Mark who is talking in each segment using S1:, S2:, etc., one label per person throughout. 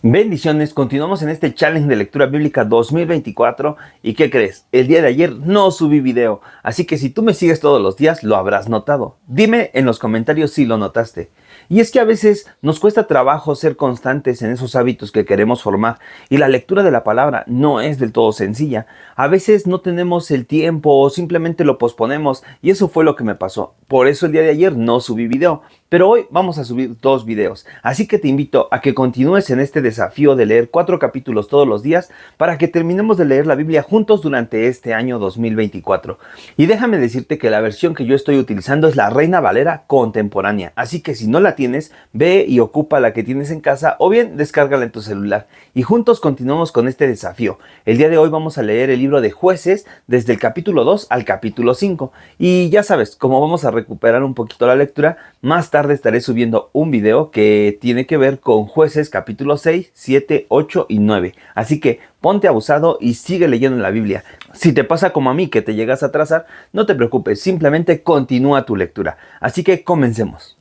S1: Bendiciones, continuamos en este challenge de lectura bíblica 2024 y ¿qué crees? El día de ayer no subí video, así que si tú me sigues todos los días lo habrás notado. Dime en los comentarios si lo notaste. Y es que a veces nos cuesta trabajo ser constantes en esos hábitos que queremos formar y la lectura de la palabra no es del todo sencilla. A veces no tenemos el tiempo o simplemente lo posponemos y eso fue lo que me pasó. Por eso el día de ayer no subí video. Pero hoy vamos a subir 2 videos, así que te invito a que continúes en este desafío de leer 4 capítulos todos los días para que terminemos de leer la Biblia juntos durante este año 2024. Y déjame decirte que la versión que yo estoy utilizando es la Reina Valera contemporánea, así que si no la tienes, ve y ocupa la que tienes en casa o bien descárgala en tu celular. Y juntos continuamos con este desafío. El día de hoy vamos a leer el libro de Jueces desde el capítulo 2 al capítulo 5. Y ya sabes, como vamos a recuperar un poquito la lectura, más tarde estaré subiendo un video que tiene que ver con Jueces capítulo 6, 7, 8 y 9. Así que ponte abusado y sigue leyendo la Biblia. Si te pasa como a mí que te llegas a atrasar, no te preocupes, simplemente continúa tu lectura. Así que comencemos.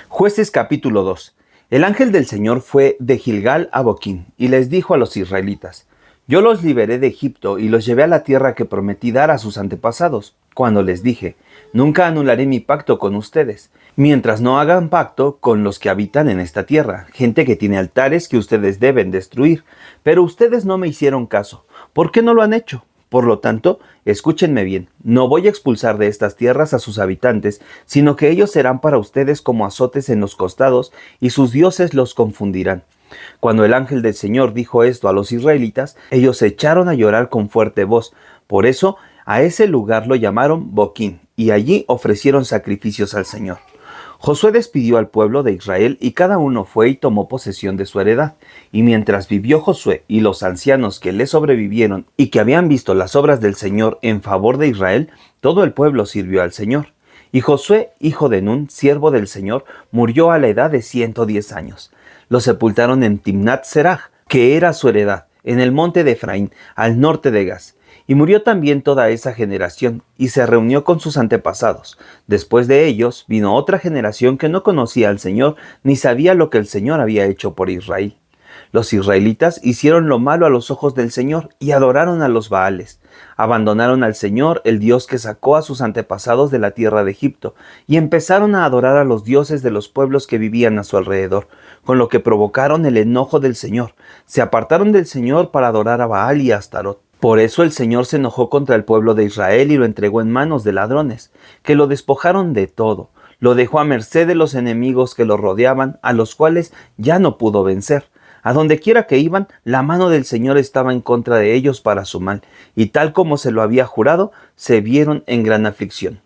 S1: Jueces capítulo 2. El ángel del Señor fue de Gilgal a Boquín y les dijo a los israelitas: Yo los liberé de Egipto y los llevé a la tierra que prometí dar a sus antepasados, cuando les dije: Nunca anularé mi pacto con ustedes, mientras no hagan pacto con los que habitan en esta tierra, gente que tiene altares que ustedes deben destruir. Pero ustedes no me hicieron caso. ¿Por qué no lo han hecho? Por lo tanto, escúchenme bien, no voy a expulsar de estas tierras a sus habitantes, sino que ellos serán para ustedes como azotes en los costados, y sus dioses los confundirán. Cuando el ángel del Señor dijo esto a los israelitas, ellos se echaron a llorar con fuerte voz. Por eso, a ese lugar lo llamaron Boquín, y allí ofrecieron sacrificios al Señor. Josué despidió al pueblo de Israel y cada uno fue y tomó posesión de su heredad. Y mientras vivió Josué y los ancianos que le sobrevivieron y que habían visto las obras del Señor en favor de Israel, todo el pueblo sirvió al Señor. Y Josué, hijo de Nun, siervo del Señor, murió a la edad de 110 años. Lo sepultaron en Timnat Serach, que era su heredad, en el monte de Efraín, al norte de Gaz. Y murió también toda esa generación, y se reunió con sus antepasados. Después de ellos vino otra generación que no conocía al Señor, ni sabía lo que el Señor había hecho por Israel. Los israelitas hicieron lo malo a los ojos del Señor y adoraron a los Baales. Abandonaron al Señor, el Dios que sacó a sus antepasados de la tierra de Egipto, y empezaron a adorar a los dioses de los pueblos que vivían a su alrededor, con lo que provocaron el enojo del Señor. Se apartaron del Señor para adorar a Baal y a Astarot. Por eso el Señor se enojó contra el pueblo de Israel y lo entregó en manos de ladrones, que lo despojaron de todo. Lo dejó a merced de los enemigos que lo rodeaban, a los cuales ya no pudo vencer. A donde quiera que iban, la mano del Señor estaba en contra de ellos para su mal, y tal como se lo había jurado, se vieron en gran aflicción.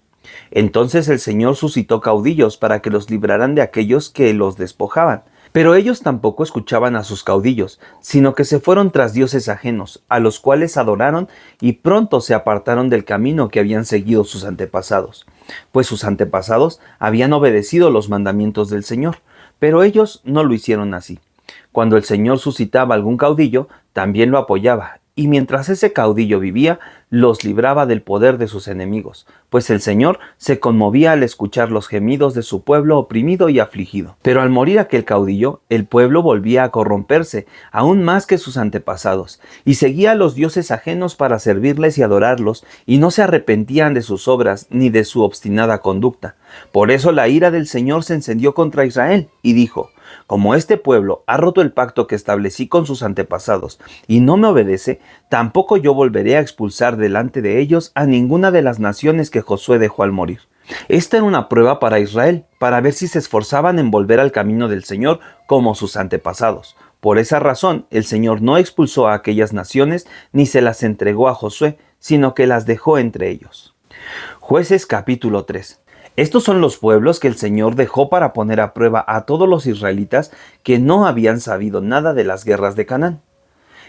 S1: Entonces el Señor suscitó caudillos para que los libraran de aquellos que los despojaban. Pero ellos tampoco escuchaban a sus caudillos, sino que se fueron tras dioses ajenos, a los cuales adoraron y pronto se apartaron del camino que habían seguido sus antepasados. Pues sus antepasados habían obedecido los mandamientos del Señor, pero ellos no lo hicieron así. Cuando el Señor suscitaba algún caudillo, también lo apoyaba, y mientras ese caudillo vivía, los libraba del poder de sus enemigos, pues el Señor se conmovía al escuchar los gemidos de su pueblo oprimido y afligido. Pero al morir aquel caudillo, el pueblo volvía a corromperse, aún más que sus antepasados, y seguía a los dioses ajenos para servirles y adorarlos, y no se arrepentían de sus obras ni de su obstinada conducta. Por eso la ira del Señor se encendió contra Israel, y dijo: Como este pueblo ha roto el pacto que establecí con sus antepasados y no me obedece, tampoco yo volveré a expulsar delante de ellos a ninguna de las naciones que Josué dejó al morir. Esta era una prueba para Israel, para ver si se esforzaban en volver al camino del Señor como sus antepasados. Por esa razón, el Señor no expulsó a aquellas naciones ni se las entregó a Josué, sino que las dejó entre ellos. Jueces capítulo 3. Estos son los pueblos que el Señor dejó para poner a prueba a todos los israelitas que no habían sabido nada de las guerras de Canaán.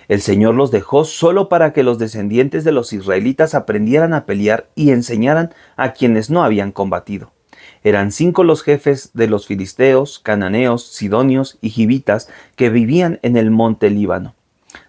S1: El Señor los dejó solo para que los descendientes de los israelitas aprendieran a pelear y enseñaran a quienes no habían combatido. Eran 5 los jefes de los filisteos, cananeos, sidonios y gibitas que vivían en el monte Líbano,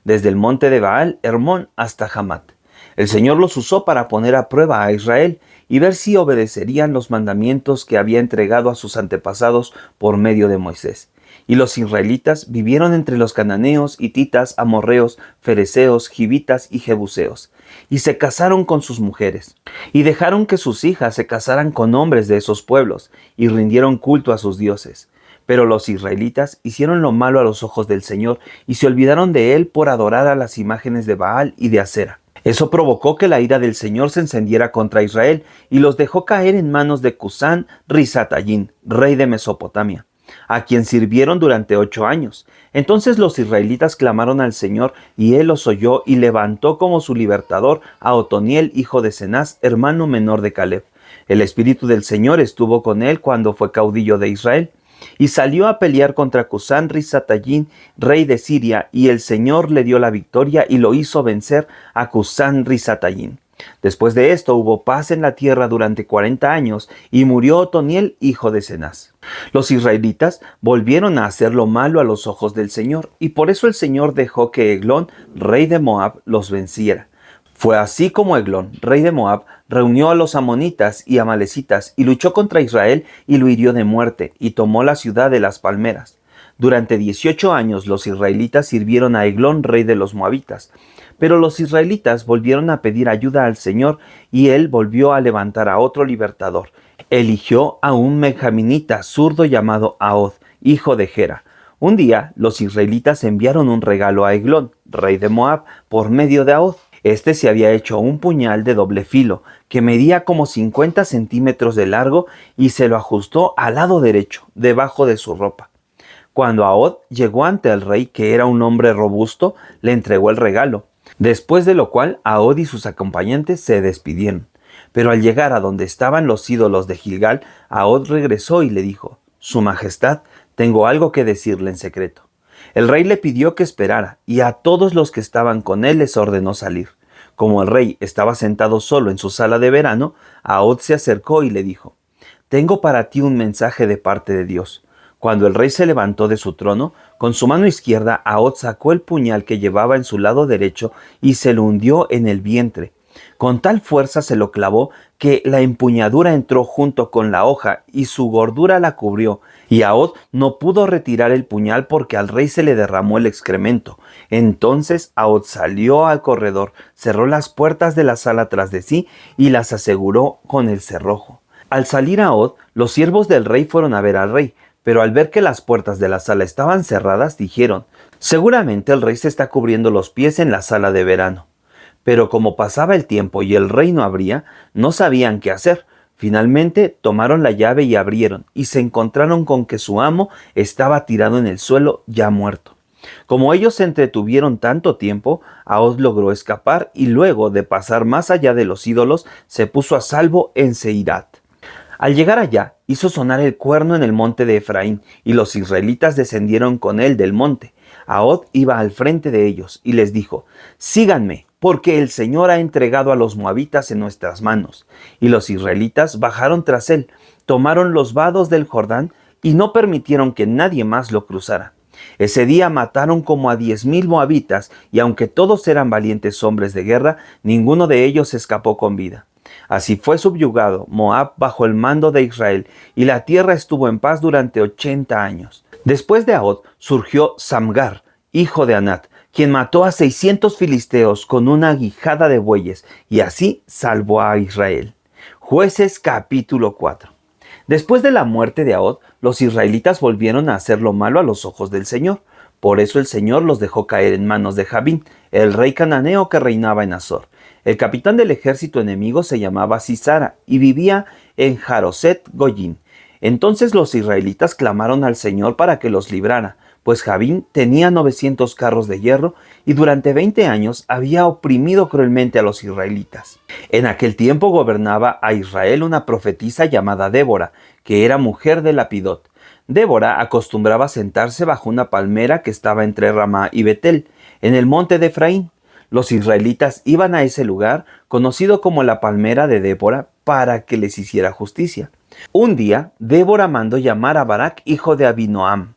S1: desde el monte de Baal Hermón hasta Hamat. El Señor los usó para poner a prueba a Israel y ver si obedecerían los mandamientos que había entregado a sus antepasados por medio de Moisés. Y los israelitas vivieron entre los cananeos, hititas, amorreos, fereceos, givitas y jebuseos, y se casaron con sus mujeres, y dejaron que sus hijas se casaran con hombres de esos pueblos, y rindieron culto a sus dioses. Pero los israelitas hicieron lo malo a los ojos del Señor, y se olvidaron de él por adorar a las imágenes de Baal y de Asera. Eso provocó que la ira del Señor se encendiera contra Israel, y los dejó caer en manos de Cusán Risatayín, rey de Mesopotamia, a quien sirvieron durante 8 años. Entonces los israelitas clamaron al Señor, y él los oyó y levantó como su libertador a Otoniel, hijo de Cenaz, hermano menor de Caleb. El espíritu del Señor estuvo con él cuando fue caudillo de Israel, y salió a pelear contra Cusán Risatayín, rey de Siria, y el Señor le dio la victoria y lo hizo vencer a Cusán Risatayín. Después de esto hubo paz en la tierra durante 40 años, y murió Otoniel, hijo de Cenaz. Los israelitas volvieron a hacer lo malo a los ojos del Señor, y por eso el Señor dejó que Eglón, rey de Moab, los venciera. Fue así como Eglón, rey de Moab, reunió a los amonitas y amalecitas, y luchó contra Israel, y lo hirió de muerte, y tomó la ciudad de las palmeras. Durante 18 años los israelitas sirvieron a Eglón, rey de los moabitas. Pero los israelitas volvieron a pedir ayuda al Señor, y él volvió a levantar a otro libertador. Eligió a un benjaminita zurdo llamado Ahod, hijo de Gera. Un día los israelitas enviaron un regalo a Eglón, rey de Moab, por medio de Ahod. Este se había hecho un puñal de doble filo, que medía como 50 centímetros de largo, y se lo ajustó al lado derecho, debajo de su ropa. Cuando Ahod llegó ante el rey, que era un hombre robusto, le entregó el regalo. Después de lo cual, Ahod y sus acompañantes se despidieron. Pero al llegar a donde estaban los ídolos de Gilgal, Ahod regresó y le dijo: «Su Majestad, tengo algo que decirle en secreto». El rey le pidió que esperara, y a todos los que estaban con él les ordenó salir. Como el rey estaba sentado solo en su sala de verano, Ahod se acercó y le dijo: «Tengo para ti un mensaje de parte de Dios». Cuando el rey se levantó de su trono, con su mano izquierda Ahod sacó el puñal que llevaba en su lado derecho y se lo hundió en el vientre. Con tal fuerza se lo clavó que la empuñadura entró junto con la hoja y su gordura la cubrió, y Ahod no pudo retirar el puñal porque al rey se le derramó el excremento. Entonces Ahod salió al corredor, cerró las puertas de la sala tras de sí y las aseguró con el cerrojo. Al salir Ahod, los siervos del rey fueron a ver al rey, pero al ver que las puertas de la sala estaban cerradas, dijeron: «Seguramente el rey se está cubriendo los pies en la sala de verano». Pero como pasaba el tiempo y el rey no abría, no sabían qué hacer. Finalmente tomaron la llave y abrieron, y se encontraron con que su amo estaba tirado en el suelo, ya muerto. Como ellos se entretuvieron tanto tiempo, Ahod logró escapar, y luego de pasar más allá de los ídolos, se puso a salvo en Seirat. Al llegar allá, hizo sonar el cuerno en el monte de Efraín, y los israelitas descendieron con él del monte. Ahod iba al frente de ellos, y les dijo: «Síganme, porque el Señor ha entregado a los moabitas en nuestras manos». Y los israelitas bajaron tras él, tomaron los vados del Jordán, y no permitieron que nadie más lo cruzara. Ese día mataron como a 10,000 moabitas, y aunque todos eran valientes hombres de guerra, ninguno de ellos escapó con vida. Así fue subyugado Moab bajo el mando de Israel, y la tierra estuvo en paz durante 80 años. Después de Ahod surgió Samgar, hijo de Anat, quien mató a 600 filisteos con una aguijada de bueyes, y así salvó a Israel. Jueces capítulo 4. Después de la muerte de Ahod, los israelitas volvieron a hacer lo malo a los ojos del Señor. Por eso el Señor los dejó caer en manos de Jabín, el rey cananeo que reinaba en Azor. El capitán del ejército enemigo se llamaba Sisara y vivía en Jaroset Goyín. Entonces los israelitas clamaron al Señor para que los librara, pues Jabín tenía 900 carros de hierro y durante 20 años había oprimido cruelmente a los israelitas. En aquel tiempo gobernaba a Israel una profetisa llamada Débora, que era mujer de Lapidot. Débora acostumbraba sentarse bajo una palmera que estaba entre Ramá y Betel, en el monte de Efraín. Los israelitas iban a ese lugar, conocido como la palmera de Débora, para que les hiciera justicia. Un día, Débora mandó llamar a Barak, hijo de Abinoam,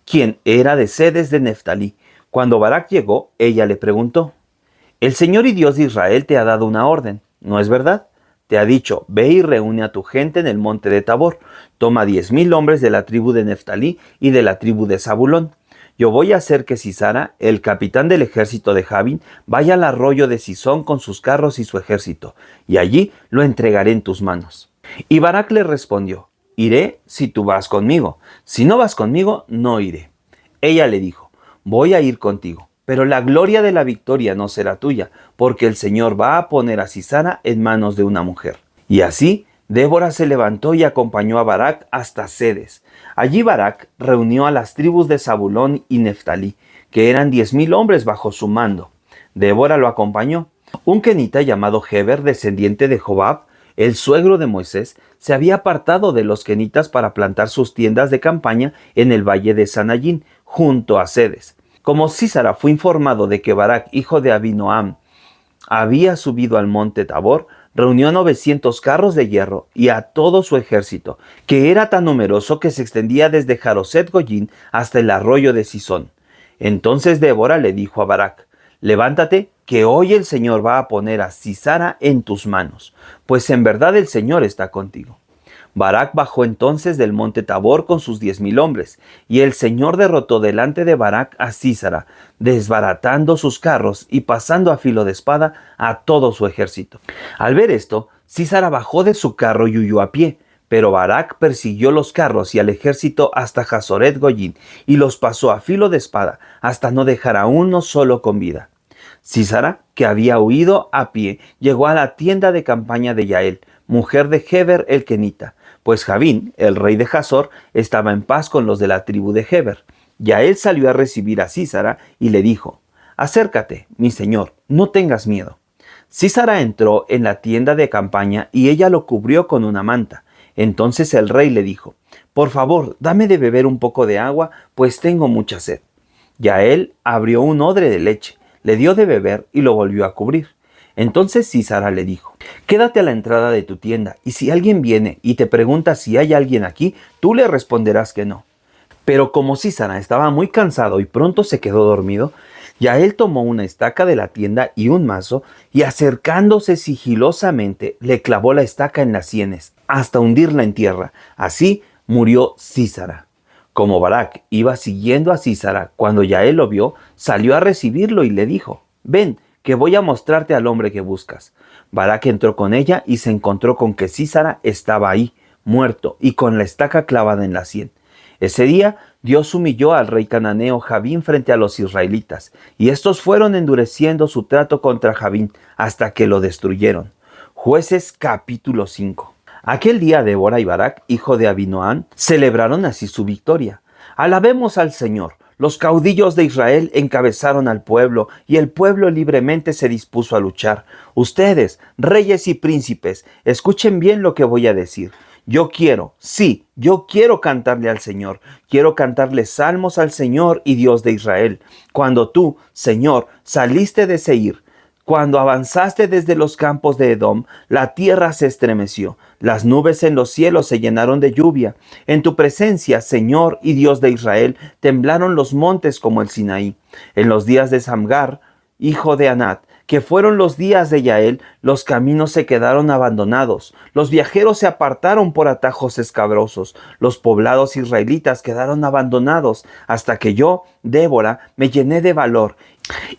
S1: quien era de Sedes de Neftalí. Cuando Barak llegó, ella le preguntó: «El Señor y Dios de Israel te ha dado una orden, ¿no es verdad? te ha dicho, ve y reúne a tu gente en el monte de Tabor. Toma 10,000 hombres de la tribu de Neftalí y de la tribu de Zabulón. Yo voy a hacer que Sísara, el capitán del ejército de Jabín, vaya al arroyo de Sisón con sus carros y su ejército, y allí lo entregaré en tus manos. Y Barak le respondió, iré si tú vas conmigo, si no vas conmigo, no iré. Ella le dijo, voy a ir contigo, pero la gloria de la victoria no será tuya, porque el Señor va a poner a Sísara en manos de una mujer. Y así, Débora se levantó y acompañó a Barak hasta Cedes. Allí Barak reunió a las tribus de Zabulón y Neftalí, que eran 10,000 hombres bajo su mando. Débora lo acompañó. Un kenita llamado Heber, descendiente de Jobab, el suegro de Moisés, se había apartado de los kenitas para plantar sus tiendas de campaña en el valle de Sanayín, junto a Cedes. Como Sísara fue informado de que Barak, hijo de Abinoam, había subido al monte Tabor, reunió 900 carros de hierro y a todo su ejército, que era tan numeroso que se extendía desde Jaroset Goyín hasta el arroyo de Sisón. Entonces Débora le dijo a Barak, levántate, que hoy el Señor va a poner a Sísara en tus manos, pues en verdad el Señor está contigo. Barak bajó entonces del monte Tabor con sus 10,000 hombres, y el Señor derrotó delante de Barak a Sísara, desbaratando sus carros y pasando a filo de espada a todo su ejército. Al ver esto, Sísara bajó de su carro y huyó a pie, pero Barak persiguió los carros y al ejército hasta Hazoret Goyín, y los pasó a filo de espada, hasta no dejar a uno solo con vida. Sísara, que había huido a pie, llegó a la tienda de campaña de Yael, mujer de Heber el kenita, pues Jabín, el rey de Hazor, estaba en paz con los de la tribu de Heber. Yael salió a recibir a Sísara y le dijo, acércate, mi señor, no tengas miedo. Sísara entró en la tienda de campaña y ella lo cubrió con una manta. Entonces el rey le dijo, por favor, dame de beber un poco de agua, pues tengo mucha sed. Yael abrió un odre de leche, le dio de beber y lo volvió a cubrir. Entonces Sísara le dijo, quédate a la entrada de tu tienda, y si alguien viene y te pregunta si hay alguien aquí, tú le responderás que no. Pero como Sísara estaba muy cansado y pronto se quedó dormido, Yael tomó una estaca de la tienda y un mazo, y acercándose sigilosamente, le clavó la estaca en las sienes, hasta hundirla en tierra. Así murió Sísara. Como Barak iba siguiendo a Sísara, cuando Yael lo vio, salió a recibirlo y le dijo, ven, que voy a mostrarte al hombre que buscas. Barak entró con ella y se encontró con que Sísara estaba ahí, muerto, y con la estaca clavada en la sien. Ese día Dios humilló al rey cananeo Jabín frente a los israelitas, y estos fueron endureciendo su trato contra Jabín hasta que lo destruyeron. Jueces capítulo 5. Aquel día Débora y Barak, hijo de Abinoam, celebraron así su victoria. Alabemos al Señor. Los caudillos de Israel encabezaron al pueblo, y el pueblo libremente se dispuso a luchar. Ustedes, reyes y príncipes, escuchen bien lo que voy a decir. Yo quiero cantarle al Señor. Quiero cantarle salmos al Señor y Dios de Israel. Cuando tú, Señor, saliste de Seir, cuando avanzaste desde los campos de Edom, la tierra se estremeció. Las nubes en los cielos se llenaron de lluvia. En tu presencia, Señor y Dios de Israel, temblaron los montes como el Sinaí. En los días de Samgar, hijo de Anat, que fueron los días de Yael, los caminos se quedaron abandonados. Los viajeros se apartaron por atajos escabrosos. Los poblados israelitas quedaron abandonados, hasta que yo, Débora, me llené de valor,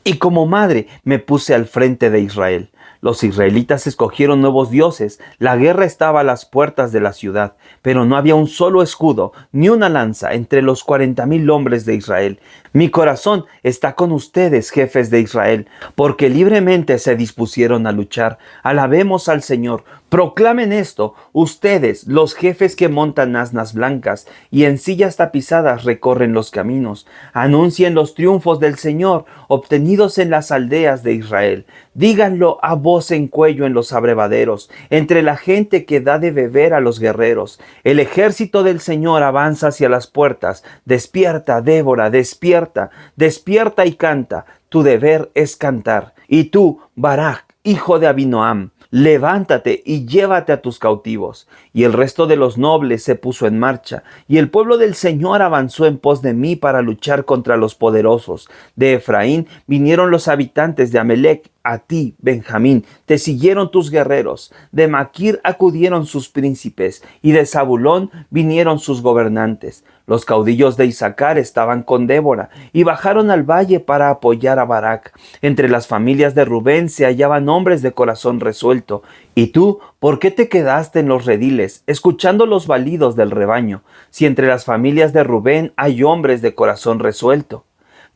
S1: y como madre me puse al frente de Israel. Los israelitas escogieron nuevos dioses. La guerra estaba a las puertas de la ciudad, pero no había un solo escudo ni una lanza entre los 40,000 hombres de Israel. Mi corazón está con ustedes, jefes de Israel, porque libremente se dispusieron a luchar. Alabemos al Señor. Proclamen esto, ustedes, los jefes que montan asnas blancas y en sillas tapizadas recorren los caminos. Anuncien los triunfos del Señor, obtenidos en las aldeas de Israel. Díganlo a voz en cuello en los abrevaderos, entre la gente que da de beber a los guerreros. El ejército del Señor avanza hacia las puertas. Despierta, Débora, despierta, despierta y canta. Tu deber es cantar. Y tú, Barak, hijo de Abinoam, levántate y llévate a tus cautivos. Y el resto de los nobles se puso en marcha, y el pueblo del Señor avanzó en pos de mí para luchar contra los poderosos. De Efraín vinieron los habitantes de Amelec. A ti, Benjamín, te siguieron tus guerreros. De Maquir acudieron sus príncipes, y de Zabulón vinieron sus gobernantes. Los caudillos de Isaacar estaban con Débora, y bajaron al valle para apoyar a Barak. Entre las familias de Rubén se hallaban hombres de corazón resuelto. ¿Y tú, por qué te quedaste en los rediles, escuchando los balidos del rebaño, si entre las familias de Rubén hay hombres de corazón resuelto?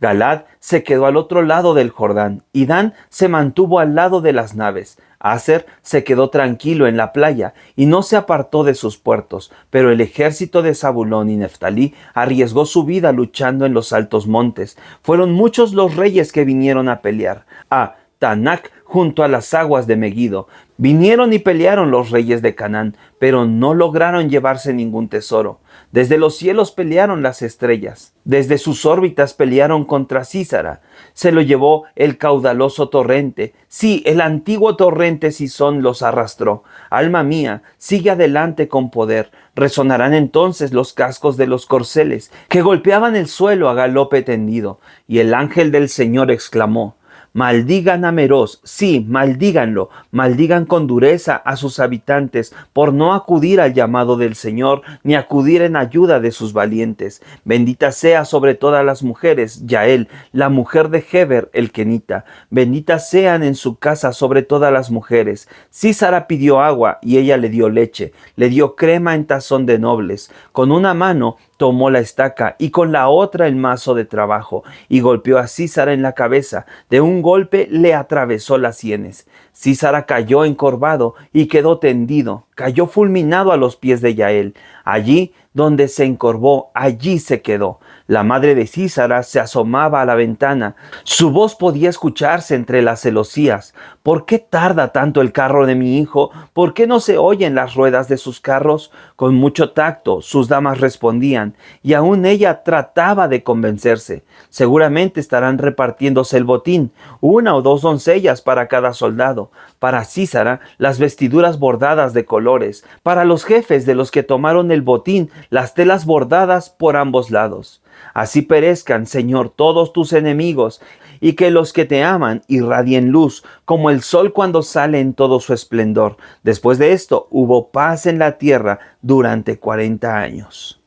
S1: Galad se quedó al otro lado del Jordán, y Dan se mantuvo al lado de las naves. Aser se quedó tranquilo en la playa, y no se apartó de sus puertos, pero el ejército de Zabulón y Neftalí arriesgó su vida luchando en los altos montes. Fueron muchos los reyes que vinieron a pelear. A Taanac, junto a las aguas de Megiddo, vinieron y pelearon los reyes de Canaán, pero no lograron llevarse ningún tesoro. Desde los cielos pelearon las estrellas, desde sus órbitas pelearon contra Sísara. Se lo llevó el caudaloso torrente, sí, el antiguo torrente Sison los arrastró. Alma mía, sigue adelante con poder. Resonarán entonces los cascos de los corceles, que golpeaban el suelo a galope tendido. Y el ángel del Señor exclamó: maldigan a Meroz, sí, maldíganlo, maldigan con dureza a sus habitantes por no acudir al llamado del Señor, ni acudir en ayuda de sus valientes. Bendita sea sobre todas las mujeres Yael, la mujer de Heber el kenita. Benditas sean en su casa sobre todas las mujeres. Sísara pidió agua y ella le dio leche, le dio crema en tazón de nobles. Con una mano tomó la estaca y con la otra el mazo de trabajo, y golpeó a Sísara en la cabeza. De un golpe le atravesó las sienes. Sísara cayó encorvado y quedó tendido, cayó fulminado a los pies de Yael. Allí donde se encorvó, allí se quedó. La madre de Sísara se asomaba a la ventana. Su voz podía escucharse entre las celosías. ¿Por qué tarda tanto el carro de mi hijo? ¿Por qué no se oyen las ruedas de sus carros? Con mucho tacto sus damas respondían, y aún ella trataba de convencerse. Seguramente estarán repartiéndose el botín, 1 o 2 doncellas para cada soldado. Para Sísara, las vestiduras bordadas de colores. Para los jefes de los que tomaron el botín, las telas bordadas por ambos lados. Así perezcan, Señor, todos tus enemigos, y que los que te aman irradien luz, como el sol cuando sale en todo su esplendor. Después de esto, hubo paz en la tierra durante 40 años.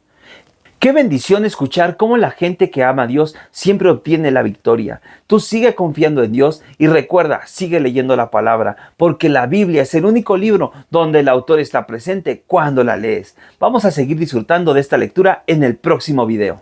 S1: Qué bendición escuchar cómo la gente que ama a Dios siempre obtiene la victoria. Tú sigue confiando en Dios y recuerda, sigue leyendo la palabra, porque la Biblia es el único libro donde el autor está presente cuando la lees. Vamos a seguir disfrutando de esta lectura en el próximo video.